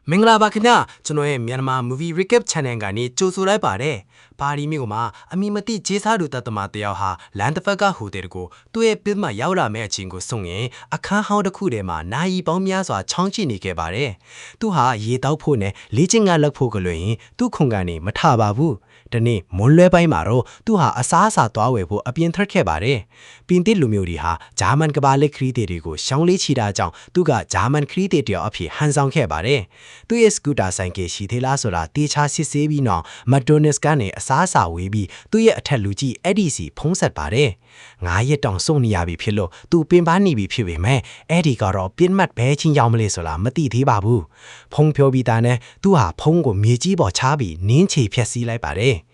မင်္ဂလာပါခင်ဗျကျွန်တော်ရဲ့မြန်မာ Movie Recap Channel ကနေကြိုဆိုလိုက်ပါတယ်။ပါရီမြို့မှာအမီမတိဂျေးစားသူတတ်သမားတယောက်ဟာလန်တဖက်ကဟိုတယ်ကိုသူ့ရဲ့ပစ်မှတ်ရောက်လာမဲ့အချိန်ကိုစွန့်ရင်အခန်းဟောင်းတစ်ခုထဲမှာနိုင်ပေါင်းများစွာချောင်းချိနေခဲ့ပါတယ်။သူဟာရေတောက်ဖို့နဲ့လေ့ကျင့်ခန်းလုပ်ဖို့ကလွယ်ရင်သူ့ခုံကနေမထပါဘူး။ဒီနေ့မွန်းလွဲပိုင်းမှာတော့သူဟာအစားအစာသွားဝယ်ဖို့အပြင်ထွက်ခဲ့ပါတယ်။ပင်တစ်လူမျိုးတွေဟာဂျာမန်ကဘာလက်ခရီးတွေကိုရှောင်းလေးချီတာကြောင့်သူကဂျာမန်ခရီးတယောက်အဖြစ်ဟန်ဆောင်ခဲ့ပါတယ်။သူရဲ့စကူတာဆိုင်ကရှိသေးလားဆိုတာတေချာစစ်ဆေးပြီးတော့မက်ဒိုနက်စ်ကနေအစားအစာဝေးပြီးသူ့ရဲ့အထက်လူကြီးအဲ့ဒီစီဖုံးဆက်ပါတယ်။9ရက်တောင်စုံနေရပြီဖြစ်လို့သူပင်ပန်းနေပြီဖြစ်ပေမဲ့အဲ့ဒီကတော့ပြင်းမှတ်ဘဲချင်းရောက်မလဲဆိုတာမသိသေးပါဘူး။ဖုံးပြောပြီးသားနဲ့သူဟာဖုံးကိုမြေကြီးပေါ်ချပြီးနင်းချေဖြက်စီးလိုက်ပါတယ်။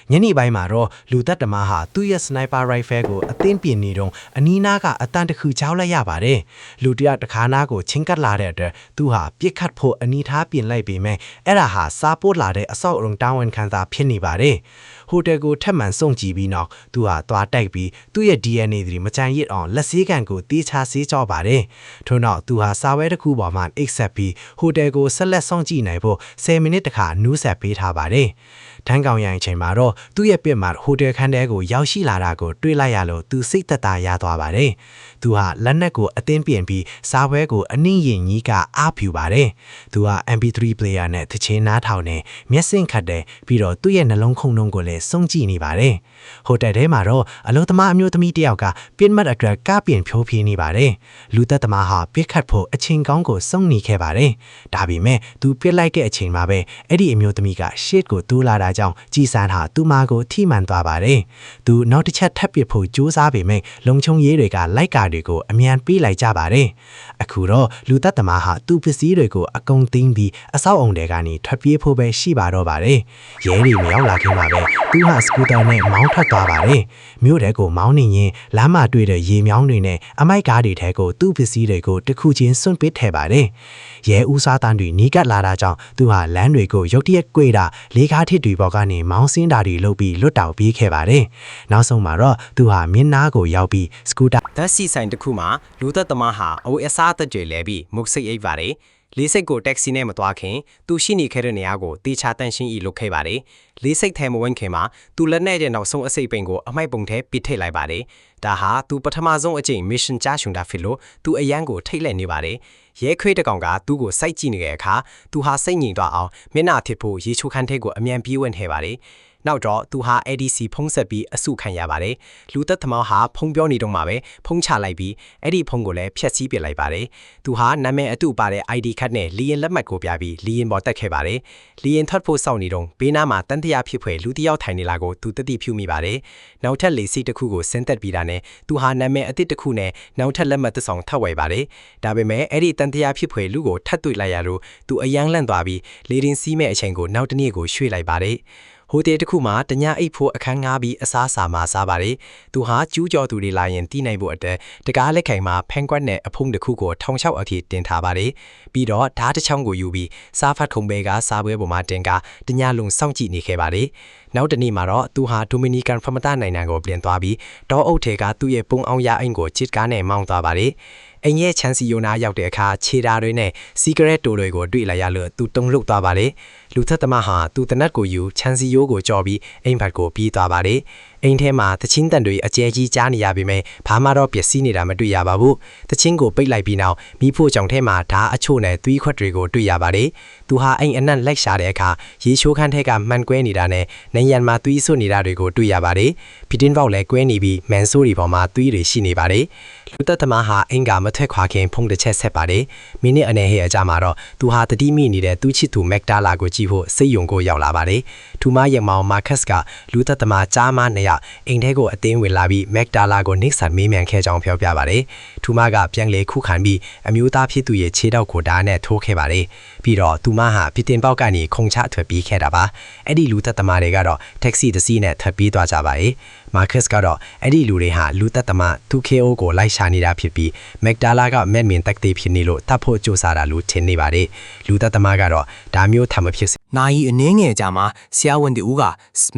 ညနေပိုင်းမှာတော့လူသက်တမဟာသူ့ရဲ့ sniper rifle ကိုအသင်းပြင်နေတော့အနီးနားကအတန်တစ်ခုချောက်လိုက်ရပါတယ်။လူတယောက်တခါနားကိုချင်းကပ်လာတဲ့အတွက်သူဟာပြစ်ခတ်ဖို့အနီးထားပြင်လိုက်ပေမဲ့အဲ့ဒါဟာစားပို့လာတဲ့အဆောက်အုံတာဝန်ခံသာဖြစ်နေပါတယ်။ဟိုတယ်ကိုထပ်မံစုံကြည့်ပြီးနောက်သူဟာသွားတိုက်ပြီးသူ့ရဲ့ DNA တွေမကြံရစ်အောင်လက်ဆေးကန်ကိုတေးချဆေးကြောပါတယ်။ထို့နောက်သူဟာစာဝဲတစ်ခုပေါ်မှာအိတ်ဆက်ပြီးဟိုတယ်ကိုဆက်လက်စောင့်ကြည့်နိုင်ဖို့10မိနစ်တခါနူးဆက်ပေးထားပါတယ်။ထန်းကောင်ရရင်ချိန်မှာတော့သူ့ရဲ့ပစ်မှဟိုတယ်ခန်းထဲကိုရောက်ရှိလာတာကိုတွေ့လိုက်ရလို့သူစိတ်သက်သာရသွားပါတယ်။သူဟာလက်နက်ကိုအသင်းပြင်ပြီးစားပွဲကိုအနည်းရင်ကြီးကအားဖြူပါတယ်။သူဟာ MP3 player နဲ့သချင်းနားထောင်နေမျက်စင်ခတ်တယ်ပြီးတော့သူ့ရဲ့နှလုံးခုန်နှုံးကိုလည်းစုံကြည့်နေပါတယ်။ဟိုတယ်ထဲမှာတော့အလို့သမားအမျိုးသမီးတယောက်ကပစ်မှတ်အတွက်ကပြင်ဖြိုးဖြေးနေပါတယ်။လူသက်သမားဟာပစ်ခတ်ဖို့အချိန်ကောင်းကိုစုံနေခဲ့ပါတယ်။ဒါပေမဲ့သူပစ်လိုက်တဲ့အချိန်မှာပဲအဲ့ဒီအမျိုးသမီးကရှေ့ကိုတိုးလာတာကြောင့်ကြည်စံဟာသူ့မာကိုထိမှန်သွားပါတယ်။သူနောက်တစ်ချက်ထပ်ပစ်ဖို့ကြိုးစားပေမဲ့လုံချုံရေးတွေကလိုက်ကာတွေကိုအမြန်ပေးလိုက်ကြပါတယ်။အခုတော့လူသက်သမားဟာသူ့ပစ္စည်းတွေကိုအကုန်သိမ်းပြီးအဆောက်အုံတွေကနေထွက်ပြေးဖို့ပဲရှိပါတော့ပါတယ်။ရဲတွေမရောက်လာခင်မှာပဲသူဟာစကူတာနဲ့မောင်းထွက်သွားပါတယ်။မြို့ထဲကိုမောင်းနေရင်လမ်းမှာတွေ့တဲ့ရေမြောင်းတွေနဲ့အမိုက်ကားတွေထဲကိုသူ့ပစ္စည်းတွေကိုတစ်ခုချင်းစွန့်ပစ်ထည့်ပါတယ်။ရဲဦးစားတန်းတွေနီးကပ်လာတာကြောင့်သူဟာလမ်းတွေကိုရုတ်တရက်ကွေ့တာလေးကားထစ်တွေပေါ်ကနေမောင်းစင်းတာတွေလုပ်ပြီးလွတ်တောက်ပြေးခဲ့ပါတယ်။နောက်ဆုံးမှာတော့သူဟာမြင်းနားကိုရောက်ပြီးစကူတာဓာတ်ဆီဆိုင်တစ်ခုမှာလူသက်သမားဟာအဝတ်အစားအသက်တွေလဲပြီးမုတ်စိတ်အိပ်ပါတယ်။လေးစိတ်ကိုတက္ကစီနဲ့မသွားခင်သူရှိနေခဲ့တဲ့နေရာကိုတေချာတန်ရှင်းဤလုပ်ခဲ့ပါတယ်။လေးစိတ်ထဲမဝင်ခင်မှာသူလက်နဲ့တဲ့နောက်ဆုံးအစိပ်ပိန်ကိုအမိုက်ပုံထဲပစ်ထည့်လိုက်ပါတယ်။ဒါဟာသူပထမဆုံးအကြိမ် mission ကြားရှုံတာဖြစ်လို့သူအရန်ကိုထိတ်လက်နေပါတယ်။ရဲခွေးတကောင်ကသူ့ကိုစိုက်ကြည့်နေတဲ့အခါသူဟာစိတ်ငြိမ်သွားအောင်မျက်နှာထစ်ဖို့ရေချိုးခန်းထဲကိုအမြန်ပြေးဝင်ထဲပါတယ်။နောက်တော့သူဟာ ADC ဖုံးဆက်ပြီးအဆုခံရပါတယ်။လူသက်သမားဟာဖုံးပြောနေတော့မှပဲဖုံးချလိုက်ပြီးအဲ့ဒီဖုံးကိုလည်းဖျက်ဆီးပစ်လိုက်ပါတယ်။သူဟာနာမည်အတူပါတဲ့ ID ကတ်နဲ့လီယင်လက်မှတ်ကိုပြပြီးလီယင်ပေါ်တက်ခဲ့ပါတယ်။လီယင်ထွက်ဖို့စောင့်နေတော့ဘေးနားမှာတန်တရာဖြစ်ဖွယ်လူတစ်ယောက်ထိုင်နေလာကိုသူတတိဖြူမိပါတယ်။နောက်ထပ်လေစီတစ်ခုကိုဆင်းသက်ပြီးတာနဲ့သူဟာနာမည်အသစ်တစ်ခုနဲ့နောက်ထပ်လက်မှတ်တစ်ဆောင်ထပ်ဝယ်ပါတယ်။ဒါပေမဲ့အဲ့ဒီတန်တရာဖြစ်ဖွယ်လူကိုထပ်တွေ့လိုက်ရလို့သူအယမ်းလန့်သွားပြီးလေရင်စီးမဲ့အချိန်ကိုနောက်တနေ့ကိုရွှေ့လိုက်ပါတယ်။ဟိုတယ်တစ်ခုမှာတညအိတ်ဖို့အခန်းငှားပြီးအစားစာမှာစားပါတယ်။သူဟာကျူးကျော်သူတွေလာရင်တီးနိုင်ဖို့အတွက်တကားလက်ခိုင်မှာဖန်ကွက်နဲ့အဖုံးတစ်ခုကိုထောင်ချောက်အဖြစ်တင်ထားပါတယ်။ပြီးတော့ဓာတ်တစ်ချောင်းကိုယူပြီးစားဖတ်ခုံပဲကစားပွဲပေါ်မှာတင်ကတညလုံးစောင့်ကြည့်နေခဲ့ပါတယ်။နောက်တနေ့မှာတော့သူဟာဒိုမီနီကန်ဖမတာနိုင်ငံကိုပြင်သွားပြီးတောအုပ်ထဲကသူ့ရဲ့ပုံအောင်ရအိမ်ကိုချစ်ကားနဲ့မောင်းသွားပါတယ်။အင်ရဲ့ချန်စီယိုနာရောက်တဲ့အခါခြေဓာတ်တွေနဲ့စီဂရက်တိုတွေကိုတွေ့လာရလို့သူတုံလှုပ်သွားပါတယ်။လူသက်သမားဟာသူတနတ်ကိုယူချန်စီယိုကိုကြော်ပြီးအိမ်ဘက်ကိုပြေးသွားပါတယ်။အိမ်ထဲမှာသချင်းတန်တွေအကျဲကြီးကြားနေရပေမဲ့ဘာမှတော့ပျက်စီးနေတာမတွေ့ရပါဘူး။သချင်းကိုပိတ်လိုက်ပြီးနောက်မိဖို့ကြောင့်ထဲမှာဓာအချို့နဲ့သွေးခွက်တွေကိုတွေ့ရပါတယ်။သူဟာအိမ်အနက်လိုက်ရှာတဲ့အခါရေချိုးခန်းထဲကမှန်ကွဲနေတာနဲ့နယံမှာသွေးဆွနေတာတွေကိုတွေ့ရပါတယ်။ဖီတင်းပေါက်လည်းကွဲနေပြီးမန်ဆိုးတွေပေါ်မှာသွေးတွေရှိနေပါတယ်။လူသက်သမားဟာအိမ်ကမထွက်ခွာခင်ဖုံးတစ်ချက်ဆက်ပါတယ်။မိနစ်အနေဟဲ့အကြမှာတော့သူဟာတတိမိနေတဲ့သူ့ချစ်သူမက်တာလာကိုကြည့်ဖို့စိတ်ယုံကိုရောက်လာပါတယ်။ထူမရဲ့မောင်မာကတ်ကလူသက်သမားကြားမနေရအိမ်ထဲကိုအသိဝင်လာပြီးမက်တာလာကိုနစ်ဆန်မေးမြန်းခဲ့ကြောင်းပြောပြပါတယ်။ထူမကပြန်လေခုခံပြီးအမျိုးသားဖြစ်သူရဲ့ခြေထောက်ကိုဓာတ်နဲ့ထိုးခဲ့ပါတယ်။ပြီးတော့သူမဟာပြတင်ပေါက်ကနေခုံချထွက်ပြေးခဲ့တာပါ။အဲ့ဒီလူသက်သမားတွေကတော့တက္ကစီတစ်စီးနဲ့ထွက်ပြေးသွားကြပါတယ်။မာကတ်ကတော့အဲ့ဒီလူတွေဟာလူသက်သမား 2KO ကိုလိုက်ရှာနေတာဖြစ်ပြီးမက်တာလာကမက်မင်တက်သေးဖြစ်နေလို့တပ်ဖို့ကြိုးစားတာလို့ထင်နေပါတယ်။လူသက်သမားကတော့ဒါမျိုးထပ်မဖြစ် နာယီအနည်းငယ်ကြာမှဆရာဝန်တူက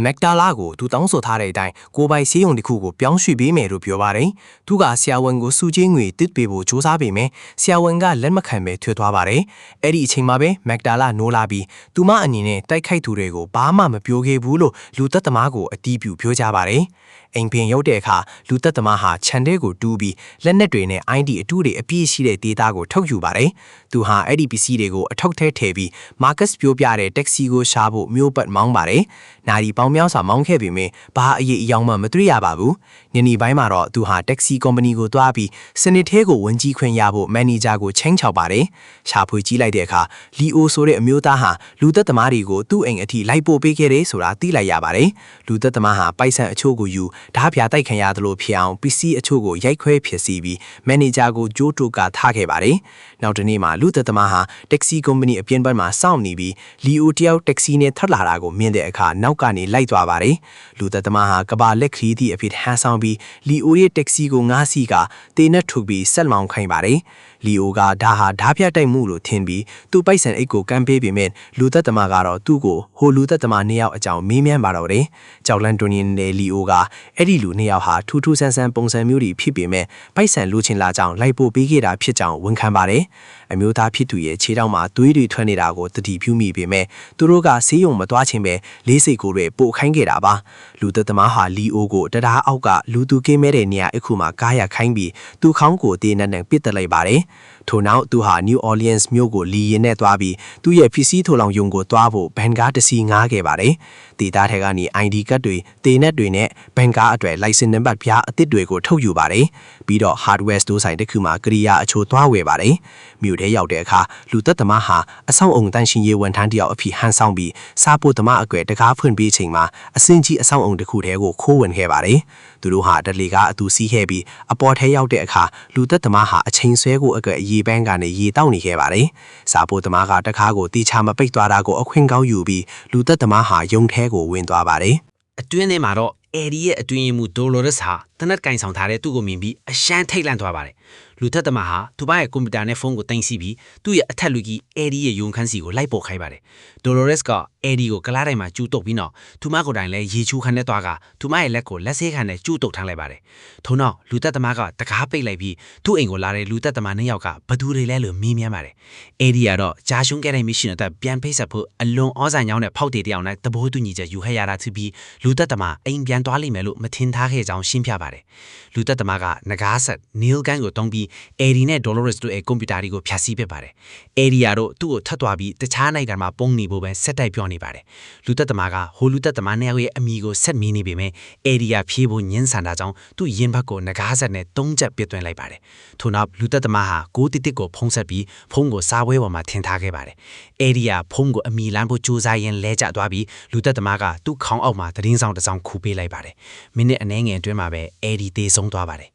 မက်ဒါလာကိုသူတောင်းဆိုထားတဲ့အတိုင်းကိုပိုင်ဆေးရုံတစ်ခုကိုပြောင်းရွှေ့ပေးမယ်လို့ပြောပါတယ်။သူကဆရာဝန်ကိုစူချင်းငွေတစ်ပေးဖို့စူးစမ်းပေမဲ့ဆရာဝန်ကလက်မခံပဲထွေသွားပါတယ်။အဲ့ဒီအချိန်မှာပဲမက်ဒါလာနိုးလာပြီးသူမအနေနဲ့တိုက်ခိုက်သူတွေကိုဘာမှမပြောခဲ့ဘူးလို့လူသက်သမားကိုအတီးပြုပြောကြပါတယ်။အိမ်ပြင်ရောက်တဲ့အခါလူသက်သမားဟာခြံထဲကိုတူးပြီးလက်နက်တွေနဲ့ ID အတူတွေအပြည့်ရှိတဲ့ဒေတာကိုထုတ်ယူပါတယ်။သူဟာအဲ့ဒီပစ္စည်းတွေကိုအထောက်ထဲထည့်ပြီးမာကတ်ပြောပြတဲ့တက္ကစီကိုရှာဖို့မျိုးပတ်မောင်းပါတယ်။နာရီပေါင်းများစွာမောင်းခဲ့ပေမဲ့ဘာအရေးအယောင်မှမတွေ့ရပါဘူး။ညနေပိုင်းမှာတော့သူဟာတက္ကစီကုမ္ပဏီကိုတွားပြီးစနစ်ထဲကိုဝင်ကြီးခွင့်ရဖို့မန်နေဂျာကိုချင်းချောက်ပါတယ်။ရှာဖွေကြည့်လိုက်တဲ့အခါလီအိုဆိုတဲ့အမျိုးသားဟာလူသက်သမားတွေကိုသူ့အိမ်အထိလိုက်ပို့ပေးခဲ့တယ်ဆိုတာသိလိုက်ရပါတယ်။လူသက်သမားဟာပိုက်ဆံအချို့ကိုယူဓားပြတိုက်ခံရသလိုဖြစ်အောင်ပစ္စည်းအချို့ကိုရိုက်ခွဲဖြစ်စီပြီးမန်နေဂျာကိုကြိုးတုကထားခဲ့ပါတယ်။နောက်တနေ့မှာလူသက်သမားဟာတက္ကစီကုမ္ပဏီအပြင်ဘက်မှာစောင့်နေပြီးလီအိုတယောက်တက္ကစီနဲ့ထွက်လာတာကိုမြင်တဲ့အခါနောက်ကနေလိုက်သွားပါတယ်။လူသက်သမားဟာကဘာလက်ခရီးသည့်အဖြစ်ဟန်ဆောင်ပြီးလီအိုရဲ့တက္ကစီကိုငားစီကတေနဲ့ထုတ်ပြီးဆက်မောင်းခိုင်းပါတယ်။လီအိုကဒါဟာဓားပြတိုက်မှုလို့ထင်ပြီးသူပိုက်ဆံအိတ်ကိုကမ်းပေးပေမဲ့လူသက်သမားကတော့သူ့ကိုဟိုလူသက်သမားနှစ်ယောက်အကြောင်းမေးမြန်းပါတော့တယ်။ကြောက်လန့်တွင်နေတဲ့လီအိုကအဲ့ဒီလူနှစ်ယောက်ဟာထူးထူးဆန်းဆန်းပုံစံမျိုးတွေဖြစ်ပေမဲ့ပိုက်ဆံလိုချင်လာကြောင်းလိုက်ပို့ပေးခဲ့တာဖြစ်ကြောင်းဝန်ခံပါတယ်။အမျိုးသားဖြစ်သူရဲ့ခြေထောက်မှာသွေးတွေထွက်နေတာကိုတတိပြုမိပေမဲ့သူတို့ကဆေးရုံမသွားချင်ပဲလေးစိတ်ကိုတွေပို့ခိုင်းခဲ့တာပါ။လူသက်သမားဟာလီအိုကိုတရားအောက်ကလူသူကင်းမဲ့တဲ့နေရာအခုမှကားရခိုင်းပြီးသူခေါင်းကိုတေးနဲ့ပစ်တက်လိုက်ပါတယ်။ထို့နောက်သူဟာ New Orleans မြို့ကိုလီရင်နဲ့သွားပြီးသူ့ရဲ့ပစ္စည်းထိုးလောင်ယုံကိုသွားဖို့ဘန်ကားတစ်စီးငားခဲ့ပါတယ်။ဒေတာထဲကနေ ID ကတ်တွေတေနက်တွေနဲ့ဘန်ကားအတွက် license number ပြားအသစ်တွေကိုထုတ်ယူပါတယ်။ပြီးတော့ hardware store ဆိုင်တစ်ခုမှာကရိယာအချို့သွားဝယ်ပါတယ်။မြို့ထဲရောက်တဲ့အခါလူသက်သမားဟာအဆောင်အုံတန်ရှင်ရေးဝန်ထမ်းတယောက်အဖြစ်ဟန်ဆောင်ပြီးစားဖို့သမားအကွယ်တကားဖွင့်ပေးချိန်မှာအစင်ကြီးအဆောင်အုံတစ်ခုတည်းကိုခိုးဝင်ခဲ့ပါတယ်။သူတို့ဟာတလေကအတူစီးခဲ့ပြီးအပေါ်ထဲရောက်တဲ့အခါလူသက်သမားဟာအချိန်ဆွဲကိုအကွယ်အရေးပန်းကနေရေတောက်နေခဲ့ပါတယ်။စားဖို့သမားကတကားကိုတီချမပိတ်သွားတာကိုအခွင့်ကောင်းယူပြီးလူသက်သမားဟာယုံထဲကိုဝင်သွားပါတယ်။ အတွင်းထဲမှာတော့အဲဒီရဲ့အတွင်းမှုဒိုလိုရက်စ်ဟာတနက်ကင်ဆောင်ထားတဲ့သူ့ကိုမြင်ပြီးအရှမ်းထိတ်လန့်သွားပါတယ်လူထက်သမားဟာသူ့ဘာရဲ့ကွန်ပျူတာနဲ့ဖုန်းကိုတင်စီပြီးသူ့ရဲ့အထက်လူကြီးအဲဒီရဲ့ယုံခန်းစီကိုလိုက်ပို့ခိုင်းပါတယ်ဒိုလိုရက်စ်ကအဲဒီကိုကလားတိုင်းမှာကျူးတုပ်ပြီးတော့သူမကိုယ်တိုင်လည်းရေချိုးခန်းနဲ့သွားကသူမရဲ့လက်ကိုလက်ဆေးခန်းနဲ့ကျူးတုပ်ထားလိုက်ပါတယ်ထို့နောက်လူထက်သမားကတကားပိတ်လိုက်ပြီးသူ့အိမ်ကိုလာတဲ့လူထက်သမားနှစ်ယောက်ကဘသူတွေလဲလို့မေးမြန်းပါတယ်အဲဒီကတော့ဂျာရှုံးခဲ့တဲ့မစ်ရှင်အတွက်ပြန်ဖိတ်ဆက်ဖို့အလွန်ဩဇာညောင်းတဲ့ဖောက်တေတယောက်နဲ့တဘိုးတူညီချက်ယူခဲ့ရတာဖြစ်ပြီးလူထက်သမားအိမ်ပြန်သွားလိမ့်မယ်လို့မထင်ထားခဲ့ကြောင်းရှင်းပြပါတယ်လူသက်သမားကနဂါးဆက်နီလ်ကန်ကိုတုံးပြီးအဲဒီနဲ့ဒေါ်လိုရက်စ်တို့ရဲ့ကွန်ပျူတာတွေကိုဖျက်ဆီးပစ်ပါတယ်အဲဒီကတော့သူ့ကိုထပ်သွားပြီးတခြားနိုင်ငံမှာပုံနေဖို့ပဲဆက်တိုက်ပြောနေပါတယ်လူသက်သမားကဟိုလူသက်သမားနှစ်ယောက်ရဲ့အမိကိုဆက်မီးနေပေမဲ့အဲဒီကဖြေးဖို့ညှင်းဆန်တာကြောင့်သူ့ရင်ဘက်ကိုနဂါးဆက်နဲ့၃ချက်ပစ်သွင်းလိုက်ပါတယ်ထို့နောက်လူသက်သမားဟာကိုတစ်ကိုဖုံးဆက်ပြီးဖုံးကိုစားပွဲပေါ်မှာထင်ထားခဲ့ပါတယ်အဲဒီကဖုံးကိုအမိလမ်းဖို့ကြိုးစားရင်လဲကျသွားပြီးလူသက်သမားကသူ့ခေါင်းအောက်မှာသတင်းဆောင်တစ်စောင်ခူပေးလိုက်ပါတယ်မိနစ်အနည်းငယ်အတွင်းမှာပဲအဲဒီသေဆုံးသွားပါတယ်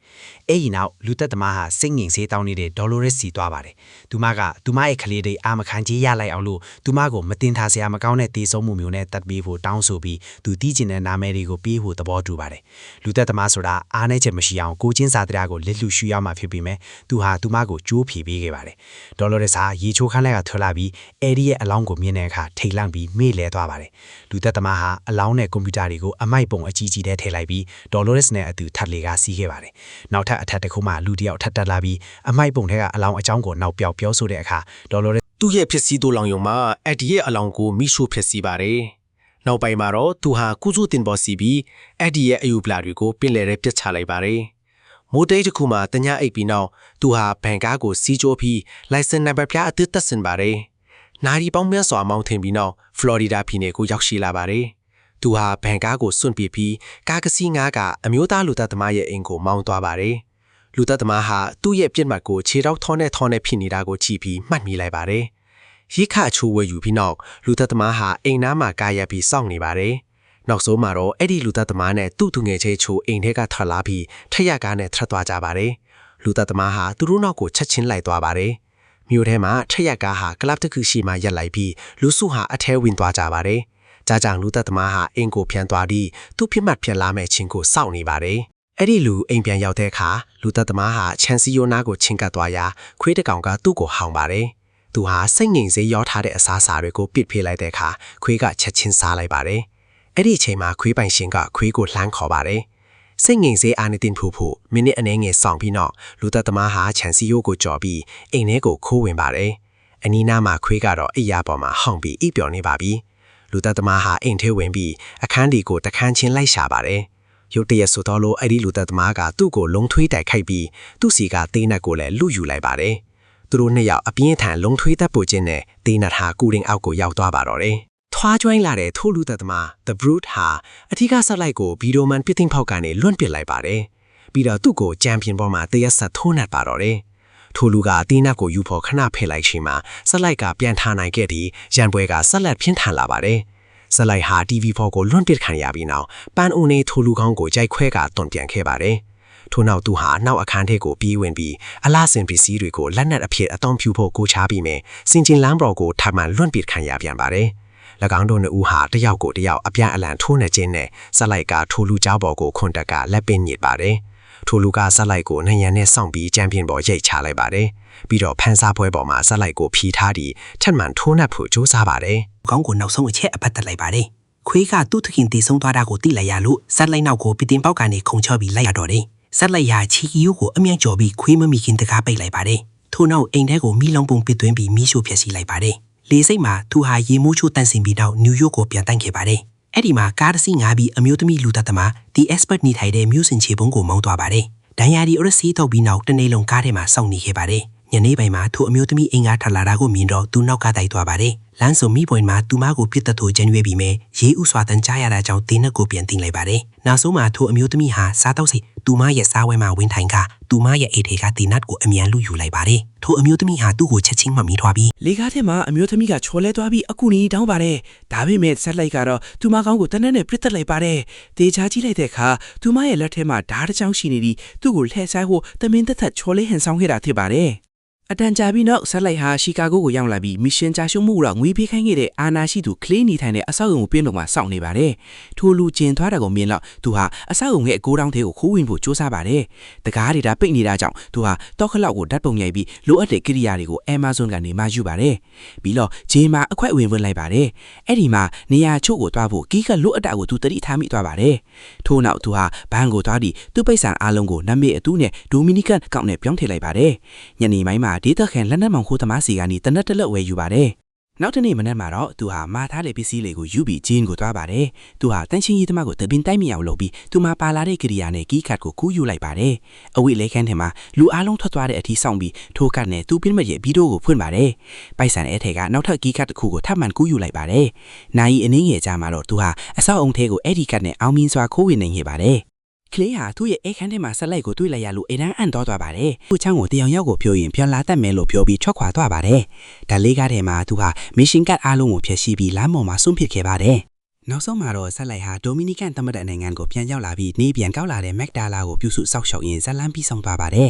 အဲ့ဒီနောက်လူသက်သမားဟာစိတ်ငြိမ်စေးတောင်းနေတဲ့ဒေါ်လိုရက်စ်စီသွားပါတယ်သူမကသူမရဲ့ကလေးတွေအာမခံကြီးရလိုက်အောင်လို့သူမကိုမတင်ထားစရာမကောင်းတဲ့သေဆုံးမှုမျိုးနဲ့တတ်ပြီးဖို့တောင်းဆိုပြီးသူတီးကျင်တဲ့နာမည်တွေကိုပေးဖို့သဘောတူပါတယ်လူသက်သမားဆိုတာအားနည်းချက်မရှိအောင်ကိုချင်းစာတရားကိုလစ်လူရှူရမှာဖြစ်ပြီးမဲ့သူဟာသူမကိုကြိုးဖြေပေးခဲ့ပါတယ်ဒေါ်လိုရက်စ်ဟာရေချိုးခန်းလိုက်ကထွက်လာပြီးအဲ့ဒီရဲ့အလောင်းကိုမြင်တဲ့အခါထိတ်လန့်ပြီးမေ့လဲသွားပါတယ်လူသက်သမားဟာအလောင်းနဲ့ကွန်ပျူတာတွေကိုအမိုက်ပုံအကြီးကြီးထဲထည့်လိုက်ပြီးဒေါ်လိုရက်စ်နဲ့အတူထပ်လေကစီးခဲ့ပါတယ်နောက်ထပ်အထက်တစ်ခုမှလူတယောက်ထပ်တက်လာပြီးအမိုက်ပုံထဲကအလောင်းအကြောင်းကိုနောက်ပြောက်ပြောဆိုတဲ့အခါဒေါ်လိုရက်သူ့ရဲ့ဖြစ်စည်းတိုးလောင်ယုံမှာအက်ဒီရဲ့အလောင်းကိုမိရှို့ဖြစ်စီပါတယ်။နောက်ပိုင်းမှာတော့သူဟာကုစုတင်ပေါ်စီပြီးအက်ဒီရဲ့အယူပလာတွေကိုပင်လယ်ထဲပစ်ချလိုက်ပါတယ်။မိုးတိတ်တစ်ခုမှာတညအိပ်ပြီးနောက်သူဟာဘန်ကားကိုစီးကျိုးပြီးလိုင်စင်နံပါတ်ပြအသစ်တက်ဆင်ပါတယ်။နာရီပေါင်းများစွာမောင်းထင်ပြီးနောက်ဖလော်ရီဒါပြည်နယ်ကိုရောက်ရှိလာပါတယ်။သူဟာဘန်ကားကိုစွန့်ပစ်ပြီးကားကစီးငါးကအမျိုးသားလူသားသမားရဲ့အိမ်ကိုမောင်းသွားပါတယ်။လူသားသမားဟာသူ့ရဲ့ပြစ်မှတ်ကိုခြေထောက်ထောနဲ့ဖြစ်နေတာကိုကြည့်ပြီးမှတ်မိလိုက်ပါတယ်။ရိခအချိုးဝဲယူပြီးနောက်လူသားသမားဟာအိမ်နားမှာကာရက်ပြီးစောင့်နေပါတယ်။နောက်ဆုံးမှာတော့အဲ့ဒီလူသားသမားနဲ့သူ့သူငယ်ချင်းချိုအိမ်ထဲကထွက်လာပြီးထက်ရကားနဲ့ထွက်သွားကြပါတယ်။လူသားသမားဟာသူတို့နောက်ကိုချက်ချင်းလိုက်သွားပါတယ်။မြို့ထဲမှာထက်ရကားဟာကလပ်တစ်ခုရှိမှရက်လိုက်ပြီးလူစုဟာအထဲဝင်သွားကြပါတယ်။ကြာကြောင်လူသားသမားဟာအိမ်ကိုပြန်သွားပြီးသူ့ဖြစ်မှတ်ဖြစ်လာမဲ့ချင်းကိုစောင့်နေပါတယ်။အဲ့ဒီလူအိမ်ပြန်ရောက်တဲ့အခါလူသက်သမားဟာချန်စီယိုနာကိုချင်းကပ်သွားရာခွေးတကောင်ကသူ့ကိုဟောင်ပါတယ် သူဟာစိတ်ငြိမ်စေရောထားတဲ့အစားအစာတွေကိုပစ်ဖေးလိုက်တဲ့အခါခွေးကချက်ချင်းစားလိုက်ပါတယ်။အဲ့ဒီအချိန်မှာခွေးပိုင်ရှင်ကခွေးကိုလှမ်းခေါ်ပါတယ်။စိတ်ငြိမ်စေအာနေတင်ဖူဖူမိနစ်အနည်းငယ်ဆောင်ပြီးနောက်လူသက်သမားဟာခြံစည်းရိုးကိုကြော်ပြီးအိမ်ထဲကိုခိုးဝင်ပါတယ်။အနီးနားမှာခွေးကတော့အိယာပေါ်မှာဟောင်ပြီးအိပ်ပျော်နေပါပြီ။လူသက်သမားဟာအိမ်ထဲဝင်ပြီးအခန်းဒီကိုတခန်းချင်းလိုက်ရှာပါတယ်။ရုတ်တရက်ဆိုတော့လို့အဲ့ဒီလူသက်သမားကသူ့ကိုလုံထွေးတိုက်ခိုက်ပြီးသူ့စီကသေးနက်ကိုလည်းလူယူလိုက်ပါတယ်။သူတို့နှစ်ယောက်အပြင်းထန်လုံထွေးတက်ပို့ခြင်းနဲ့သေးနက်ဟာကူရင်အောက်ကိုရောက်သွားပါတော့တယ်။ထွားကျွိုင်းလာတဲ့ထိုးလူသက်သမား The Brute ဟာအထီးကဆက်လိုက်ကိုဗီဒိုမန်ပစ်တင်ဖောက်ကနေလွန့်ပစ်လိုက်ပါတယ်။ပြီးတော့သူ့ကိုချန်ပီယံပေါ်မှာတရက်ဆက်ထိုးနှက်ပါတော့တယ်။ထိုလူကသေးနက်ကိုယူဖို့ခဏဖယ်လိုက်ချိန်မှာဆက်လိုက်ကပြန်ထားနိုင်ခဲ့ပြီးရန်ပွဲကဆက်လက်ပြင်းထန်လာပါတယ်။ဆက်လိုက်ဟာ TV4 ကိုလွန့်ပစ်ခံရပြီးနောက်ပန်အိုနေထိုလူကောင်းကိုကြိုက်ခွဲကတွန်ပြန်ခဲ့ပါတယ်။ထို့နောက်သူဟာနောက်အခန်းထဲကိုပြေးဝင်ပြီးအလားစင်ပစ္စည်းတွေကိုလက်နက်အဖြစ်အသုံးပြုဖို့ကိုချပြီးမယ်စင်ကျင်လမ်းပေါ်ကိုထပ်မံလွန့်ပစ်ခံရပြန်ပါတယ်။၎င်းတို့နှစ်ဦးဟာတယောက်ကိုတယောက်အပြန်အလှန်ထိုးနှက်ခြင်းနဲ့ဆက်လိုက်ကထိုလူကြောက်ပေါ်ကိုခွန်တက်ကလက်ပင်ညစ်ပါတယ်။ထိုလူကဆက်လိုက်ကိုနှံရံနဲ့စောင့်ပြီးချန်ပီယံပေါ်ရိတ်ချလိုက်ပါတယ်။ပြီးတော့ဖန်စားပွဲပေါ်မှာဆက်လိုက်ကိုဖြီးထားပြီးထပ်မံထိုးနှက်ဖို့ကြိုးစားပါတယ်။ ကောင်းကိုနောက်ဆုံးအချက်အပတ်တက်လိုက်ပါတယ်။ခွေးကသူ့သခင်တည်ဆုံးသွားတာကိုသိလိုက်ရလို့ဆက်လိုက်နောက်ကိုပတင်ပေါက်ကနေခုန်ချောပြီးလိုက်ရတော့တယ်။ဆက်လိုက်ရာချီကီယိုကိုအမြန်ကျော်ပြီးခွေးမမိခင်တကားပိတ်လိုက်ပါတယ်။ထို့နောက်အိမ်ထဲကိုမီးလုံးပုံပစ်သွင်းပြီးမီးရှို့ဖျက်ဆီးလိုက်ပါတယ်။လေစိတ်မှာသူဟာရေမိုးချိုးတန့်စင်ပြီးတော့နယူးယောက်ကိုပြန်တန်းခဲ့ပါတယ်။အဲ့ဒီမှာကားတစ်စီးငါပြီးအမျိုးသမီးလူသက်သမား The Expert နေထိုင်တဲ့မြို့စင်ချေပုံးကိုမောင်းသွားပါတယ်။ဒဏ်ရာဒီအရစီတော့ပြီးနောက်တနေ့လုံးကားထဲမှာစောင့်နေခဲ့ပါတယ်။ညနေပိုင်းမှာသူအမျိုးသမီးအင်္ဂါထလာတာကိုမြင်တော့သူနောက်ကတိုက်သွားပါတယ်။လမ်းစုံမိပွင့်မှာသူမကိုပြစ်တက်သူကျန်ရွေးပြီးမယ်ရေဥစွာတန်ကြားရတာကြောင့်တင်းနက်ကိုပြန်တင်လိုက်ပါတယ်။နောက်ဆုံးမှာသူအမျိုးသမီးဟာစားတော့စီသူမရဲ့စားဝဲမှာဝင်ထိုင်ကသူမရဲ့အိတ်ထဲကတင်းနက်ကိုအမြန်လူယူလိုက်ပါတယ်။သူအမျိုးသမီးဟာသူ့ကိုချက်ချင်းမှမိထွားပြီး လေကားထဲမှာအမျိုးသမီးကချော်လဲသွားပြီးအကူနီတောင်းပါတယ်။ဒါပေမဲ့ဆက်လိုက်ကတော့သူမကောင်းကိုတနက်နဲ့ပြစ်တက်လိုက်ပါတယ်။တေချာကြည့်လိုက်တဲ့အခါသူမရဲ့လက်ထဲမှာဓာတ်တစ်ချောင်းရှိနေပြီးသူ့ကိုလှည့်ဆိုင်ဖို့တမင်သက်သက်ချော်လဲဟန်ဆောင်ခဲ့တာဖြစ်ပါတယ်။အတန်ကြာပြီးနောက်ဆက်လိုက်ဟာရှီကာဂိုကိုရောက်လာပြီးမစ်ရှင်ကြာရှုံးမှုတော့ငွေပေးခိုင်းခဲ့တဲ့အာနာရှိသူကလေးနေထိုင်တဲ့အဆောက်အုံကိုပြင်းလုံးမှာစောင့်နေပါတယ်။ထိုလူကျင်သွားတာကိုမြင်တော့သူဟာအဆောက်အုံရဲ့အကိုးတောင်းသေးကိုခိုးဝင်ဖို့စူးစမ်းပါတယ်။တကားတွေဒါပိတ်နေတာကြောင့်သူဟာတောက်ခလောက်ကိုဓာတ်ပုံရိုက်ပြီးလိုအပ်တဲ့ကိရိယာတွေကို Amazon ကနေမှယူပါတယ်။ပြီးတော့ဂျင်းမှာအခွက်ဝင်လိုက်ပါတယ်။အဲ့ဒီမှာနေရာချို့ကိုတွားဖို့ကီးကလိုအပ်တာကိုသူတတိထားမိသွားပါတယ်။ထို့နောက်သူဟာဘန်ကိုတွားပြီးသူ့ပိတ်ဆံအားလုံးကိုနမေအတူနဲ့ဒိုမီနီကန်အကောင့်နဲ့ပြောင်းထည့်လိုက်ပါတယ်။ညနေပိုင်းမှာဒေသခံလက်နက်မောင်ခိုးသမားစီကနေတနက်တလက်ဝယ်ယူပါတယ်။နောက်တနေ့မနက်မှာတော့သူဟာမာထားတဲ့ပစ္စည်းလေးကိုယူပြီးဂျင်းကိုသွားပါတယ်။သူဟာတန်ချင်းကြီးသမားကိုတပင်တိုက်မိအောင်လုပ်ပြီးသူမှာပါလာတဲ့ကိရိယာနဲ့ကီးကတ်ကိုကူးယူလိုက်ပါတယ်။အဝိလဲခန်းထဲမှာလူအားလုံးထွက်သွားတဲ့အထိစောင့်ပြီးထိုးကတ်နဲ့သူ့ပြင်းမရဲ့ဗီဒီယိုကိုဖွင့်ပါတယ်။ပိုက်ဆံအဲ့ထဲကနောက်ထပ်ကီးကတ်တစ်ခုကိုထပ်မံကူးယူလိုက်ပါတယ်။နိုင်အနည်းငယ်ကြာမှာတော့သူဟာအဆောက်အုံထဲကိုအဲ့ဒီကတ်နဲ့အောင်မြင်စွာခိုးဝင်နိုင်ခဲ့ပါတယ်။ကလေးဟာသူ့ရဲ့အခန်းထဲမှာဆက်လိုက်ကိုတွေ့လိုက်ရလို့အိမ်အံ့သွားပါတယ်။သူ့ချောင်းကိုတယောင်ရောက်ကိုပြောရင်ပြန်လာတတ်မယ်လို့ပြောပြီးထွက်ခွာသွားပါတယ်။ဒါလေးကားထဲမှာသူဟာမစ်ရှင်ကတ်အားလုံးကိုဖျက်ဆီးပြီးလမ်းပေါ်မှာဆွန့်ပစ်ခဲ့ပါတယ်။နောက်ဆုံးမှာတော့ဆက်လိုက်ဟာဒိုမီနီကန်သမ္မတနိုင်ငံကိုပြန်ရောက်လာပြီးနေပြန်ကောက်လာတဲ့မက်ဒါလာကိုပြုစုစောက်ရှောက်ရင်းဇလန်ပြီးဆောင်သွားပါတယ်